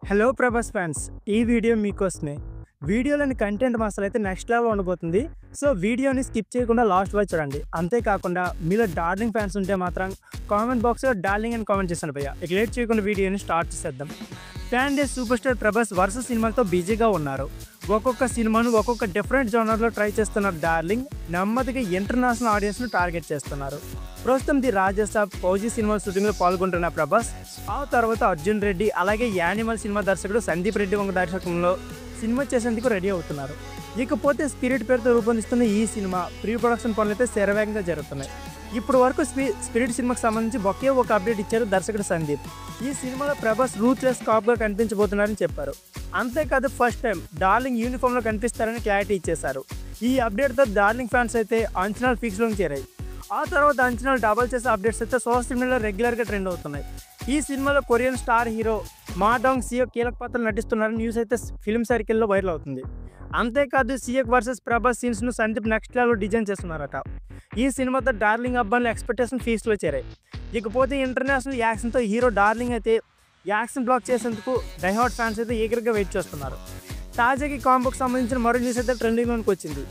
Hello Prabhas fans, ఈ video మీకోసమే. వీడియోలోని కంటెంట్ మసాలా అయితే నెక్స్ట్ లెవెల్ ఉండబోతుంది. సో వీడియోని స్కిప్ చేయకుండా లాస్ట్ వరకు చూడండి. అంతేకాకుండా మీలో డార్లింగ్ ఫ్యాన్స్ ఉంటే మాత్రం కామెంట్ బాక్స్లో డార్లింగ్ అని కామెంట్ చేశాను భయ్య. ఇక లేట్ చేయకుండా వీడియోని స్టార్ట్ చేసేద్దాం. Fan day super star Prabhas వరుస సినిమాలతో బిజీగా ఉన్నారు. ఒక్కొక్క సినిమాను ఒక్కొక్క డిఫరెంట్ జోనర్లో ట్రై చేస్తున్న డార్లింగ్ నెమ్మదిగా ఇంటర్నేషనల్ ఆడియన్స్ను టార్గెట్ చేస్తున్నారు. ప్రస్తుతం ది రాజసాబ్, ఫౌజీ సినిమా షూటింగ్లో పాల్గొంటున్న ప్రభాస్ ఆ తర్వాత అర్జున్ రెడ్డి అలాగే యానిమల్ సినిమా దర్శకుడు సందీప్ రెడ్డి వంగ దర్శకంలో సినిమా చేసేందుకు రెడీ అవుతున్నారు. ఇకపోతే స్పిరిట్ పేరుతో రూపొందిస్తున్న ఈ సినిమా ప్రీ ప్రొడక్షన్ పనులు అయితే శరవేగంగా జరుగుతున్నాయి. ఇప్పుడు వరకు స్పిరిట్ సినిమాకి సంబంధించి ఒకే ఒక అప్డేట్ ఇచ్చారు దర్శకుడు సందీప్. ఈ సినిమాలో ప్రభాస్ రూత్లెస్ కాప్గా కనిపించబోతున్నారని చెప్పారు. అంతేకాదు ఫస్ట్ టైం డార్లింగ్ యూనిఫామ్లో కనిపిస్తారని క్లారిటీ ఇచ్చేశారు. ఈ అప్డేట్తో డార్లింగ్ ఫ్యాన్స్ అయితే అంచనాలు ఫిక్స్లోకి చేరాయి. ఆ తర్వాత అంచనాలు డబల్ చేసే అప్డేట్స్ అయితే సోషల్ మీడియాలో రెగ్యులర్గా ట్రెండ్ అవుతున్నాయి. ఈ సినిమాలో Korean star hero Ma Dong Seok కీలక పాత్రలు నటిస్తున్నారని న్యూస్ అయితే ఫిల్మ్ సర్కిల్లో వైరల్ అవుతుంది. అంతేకాదు సియోక్ వర్సెస్ ప్రభాస్ సీన్స్ను సందీప్ నెక్స్ట్ లెవెల్లో డిజైన్ చేస్తున్నారట. ఈ సినిమాతో డార్లింగ్ అబ్బాయిల ఎక్స్పెక్టేషన్ ఫీస్లో చేరాయి. ఇకపోతే ఇంటర్నేషనల్ యాక్షన్తో హీరో డార్లింగ్ అయితే యాక్షన్ బ్లాక్ చేసేందుకు డైహార్డ్ ఫ్యాన్స్ అయితే ఈగర్గా వెయిట్ చేస్తున్నారు. తాజాగా ఈ కాంబోకి సంబంధించిన మరో న్యూస్ అయితే ట్రెండింగ్లోకి వచ్చింది.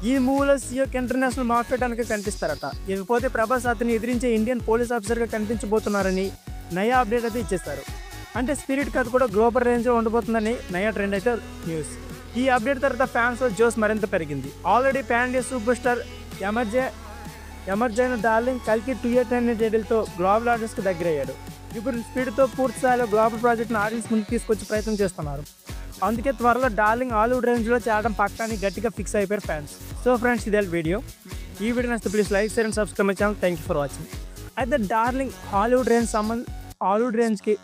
ఈ మూవీలో సియోక్ ఇంటర్నేషనల్ మార్కెటానికి కనిపిస్తారట. ఇకపోతే ప్రభాస్ అతన్ని ఎదిరించే ఇండియన్ పోలీస్ ఆఫీసర్గా కనిపించబోతున్నారని నయా అప్డేట్ అయితే ఇచ్చేస్తారు. అంటే స్పిరిట్ కథ కూడా గ్లోబల్ రేంజ్లో ఉండబోతుందని నయా ట్రెండ్ అయితే న్యూస్. ఈ అప్డేట్ తర్వాత ఫ్యాన్స్లో జోస్ మరింత పెరిగింది. Already pan India super star ఎమర్జైన డార్లింగ్ కల్కి 2 టైటిల్తో గ్లోబల్ ఆడియన్స్కి దగ్గరయ్యాడు. ఇప్పుడు స్పీడ్తో పూర్తి స్థాయిలో గ్లోబల్ ప్రాజెక్ట్ను ఆడియన్స్ ముందుకు తీసుకొచ్చే ప్రయత్నం చేస్తున్నారు. అందుకే త్వరలో డార్లింగ్ హాలీవుడ్ రేంజ్లో చేయడం పక్కాని గట్టిగా ఫిక్స్ అయిపోయారు ఫ్యాన్స్. సో ఫ్రెండ్స్, ఇదే వీడియో. ఈ వీడియో నచ్చితే please like, share and subscribe my channel. Thank you for watching. అయితే డార్లింగ్ హాలీవుడ్ రేంజ్కి